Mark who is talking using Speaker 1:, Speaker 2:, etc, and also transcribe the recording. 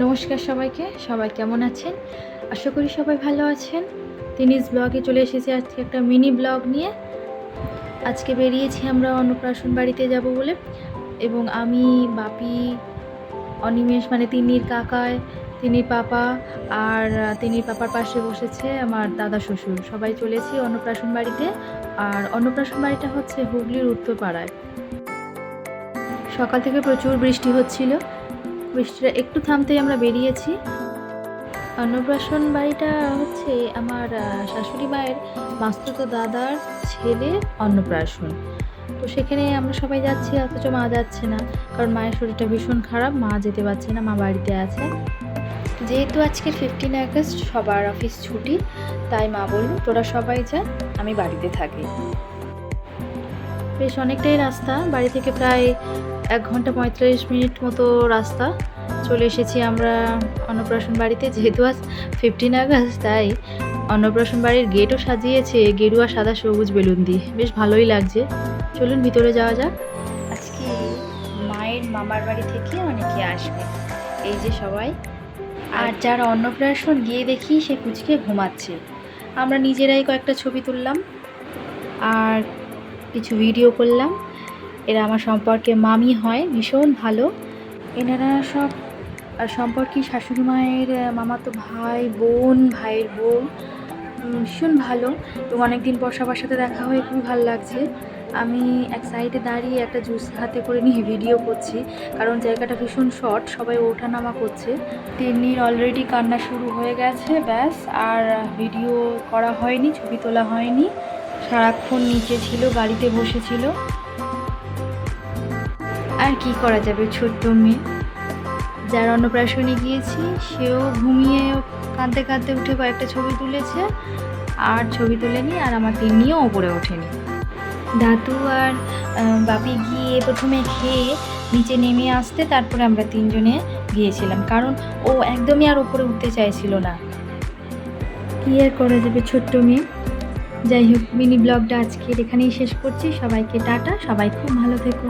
Speaker 1: নমস্কার সবাইকে। সবাই কেমন আছেন? আশা করি সবাই ভালো আছেন। তিনিস ব্লগে চলে এসেছি আজকে একটা মিনি ব্লগ নিয়ে। আজকে বেরিয়েছি আমরা অন্নপ্রাশন বাড়িতে যাব বলে, এবং আমি, বাপি, অনিমেষ মানে তিন্নির কাকায়, তিন্নির পাপা, আর তিন্নির পাপার পাশে বসেছে আমার দাদা শ্বশুর। সবাই চলেছি অন্নপ্রাশন বাড়িতে। আর অন্নপ্রাশন বাড়িটা হচ্ছে হুগলির উত্তরপাড়ায়। সকাল থেকে প্রচুর বৃষ্টি হচ্ছিল। বৃষ্টিটা একটু থামতেই আমরা বেরিয়েছি। অন্নপ্রাশন বাড়িটা হচ্ছে আমার শাশুড়ি মায়ের মাস্তুতো দাদার ছেলের অন্নপ্রাশন। তো সেখানে আমরা সবাই যাচ্ছি, অথচ মা যাচ্ছে না, কারণ মায়ের শরীরটা ভীষণ খারাপ। মা যেতে পারছে না, মা বাড়িতে আছে। যেহেতু আজকে 15 আগস্ট, সবার অফিস ছুটি, তাই মা বলল তোরা সবাই যা, আমি বাড়িতে থাকি। বেশ অনেকটাই রাস্তা, বাড়ি থেকে প্রায় 1 ঘন্টা 45 মিনিট মতো রাস্তা। চলে এসেছি আমরা অন্নপ্রাশন বাড়িতে। যেহেতু আজ 15 আগস্ট, তাই অন্নপ্রাশন বাড়ির গেটও সাজিয়েছে গেরুয়া সাদা সবুজ বেলুন দিয়ে, বেশ ভালোই লাগছে। চলুন ভিতরে যাওয়া যাক। আজকে মায়ের মামার বাড়ি থেকে অনেকে আসবে, এই যে সবাই। আর যারা অন্নপ্রাশন গিয়ে দেখি সে কুচকে ঘুমাচ্ছে। আমরা নিজেরাই কয়েকটা ছবি তুললাম আর কিছু ভিডিও করলাম। এরা আমার সম্পর্কে মামি হয়, ভীষণ ভালো। এনারা সব সম্পর্কে শাশুড়ি মায়ের মামাতো ভাই বোন, ভাইয়ের বউ, ভীষণ ভালো। এবং অনেকদিন পর সবার সাথে দেখা হয়ে খুবই ভালো লাগছে। আমি এক সাইডে দাঁড়িয়ে একটা জুস হাতে করে নিয়ে ভিডিও করছি, কারণ জায়গাটা ভীষণ শর্ট, সবাই ওঠানামা করছে। তিন্নির অলরেডি কান্না শুরু হয়ে গেছে, ব্যাস আর ভিডিও করা হয়নি, ছবি তোলা হয়নি। সারাক্ষণ নিচে ছিল, গাড়িতে বসেছিল। আর কি করা যাবে, ছোট্ট মেয়ে। যার অন্নপ্রাশনে গিয়েছি সেও ঘুমিয়ে কাঁদতে কাঁদতে উঠে কয়েকটা ছবি তুলেছে, আর ছবি তোলেনি। আর আমার তিন্নিও ওপরে ওঠেনি। দাদু আর বাপি গিয়ে প্রথমে খেয়ে নিচে নেমে আসতে, তারপরে আমরা তিনজনে গিয়েছিলাম, কারণ ও একদমই আর ওপরে উঠতে চাইছিল না। কি আর করা যাবে, ছোট্ট মেয়ে। যাই হোক, মিনি ব্লগটা আজকের এখানেই শেষ করছি। সবাইকে টাটা, সবাই খুব ভালো থেকো।